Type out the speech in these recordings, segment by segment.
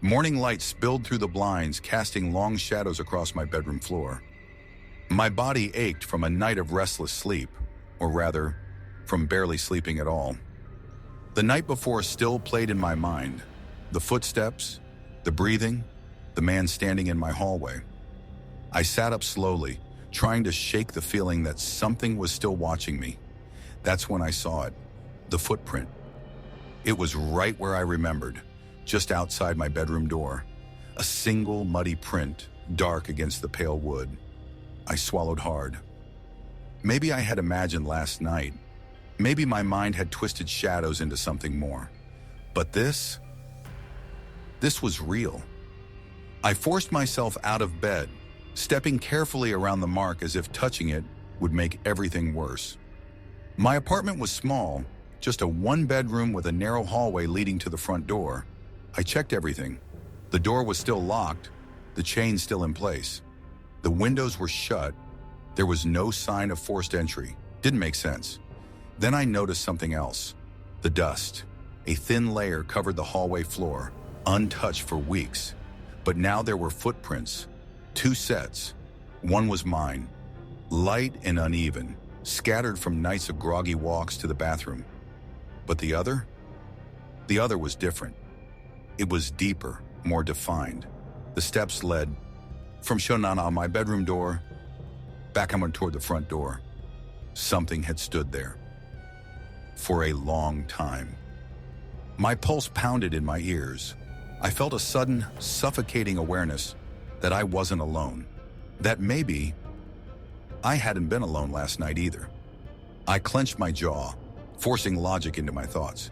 Morning light spilled through the blinds, casting long shadows across my bedroom floor. My body ached from a night of restless sleep, or rather, from barely sleeping at all. The night before still played in my mind. The footsteps, the breathing, the man standing in my hallway. I sat up slowly, trying to shake the feeling that something was still watching me. That's when I saw it, the footprint. It was right where I remembered, just outside my bedroom door. A single muddy print, dark against the pale wood. I swallowed hard. Maybe I had imagined last night. Maybe my mind had twisted shadows into something more. But this was real. I forced myself out of bed, stepping carefully around the mark as if touching it would make everything worse. My apartment was small, just a one-bedroom with a narrow hallway leading to the front door. I checked everything. The door was still locked, the chain still in place. The windows were shut. There was no sign of forced entry. Didn't make sense. Then I noticed something else. The dust. A thin layer covered the hallway floor, untouched for weeks. But now there were footprints. 2 sets. One was mine, light and uneven, scattered from nights of groggy walks to the bathroom. But the other? The other was different. It was deeper, more defined. The steps led from Shonana, my bedroom door, back toward the front door. Something had stood there. For a long time. My pulse pounded in my ears. I felt a sudden, suffocating awareness that I wasn't alone. That maybe I hadn't been alone last night either. I clenched my jaw, forcing logic into my thoughts.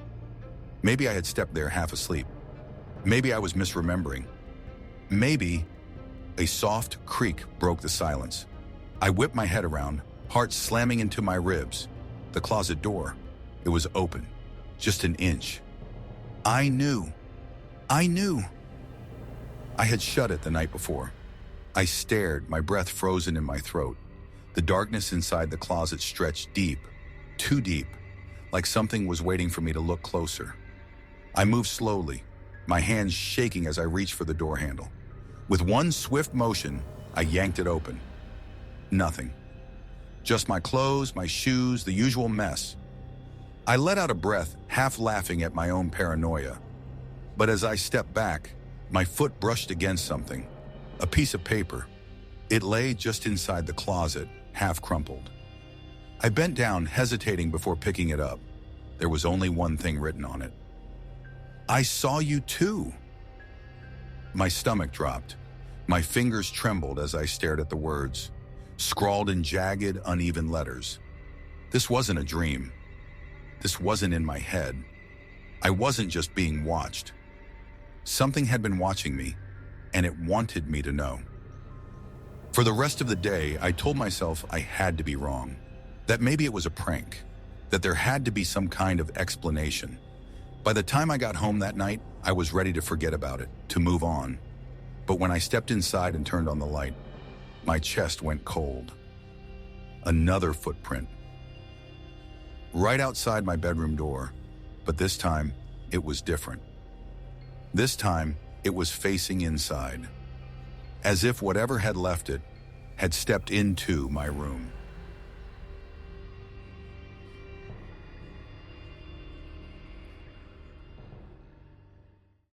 Maybe I had stepped there half asleep. Maybe I was misremembering. Maybe a soft creak broke the silence. I whipped my head around, heart slamming into my ribs. The closet door. It was open, just an inch. I knew. I had shut it the night before. I stared, my breath frozen in my throat. The darkness inside the closet stretched deep, too deep, like something was waiting for me to look closer. I moved slowly, my hands shaking as I reached for the door handle. With one swift motion, I yanked it open. Nothing. Just my clothes, my shoes, the usual mess. I let out a breath, half laughing at my own paranoia. But as I stepped back, my foot brushed against something. A piece of paper. It lay just inside the closet, half crumpled. I bent down, hesitating before picking it up. There was only one thing written on it. I saw you too. My stomach dropped. My fingers trembled as I stared at the words, scrawled in jagged, uneven letters. This wasn't a dream. This wasn't in my head. I wasn't just being watched. Something had been watching me, and it wanted me to know. For the rest of the day, I told myself I had to be wrong, that maybe it was a prank, that there had to be some kind of explanation. By the time I got home that night, I was ready to forget about it, to move on. But when I stepped inside and turned on the light, my chest went cold. Another footprint. Right outside my bedroom door, but this time it was different. This time it was facing inside, as if whatever had left it had stepped into my room.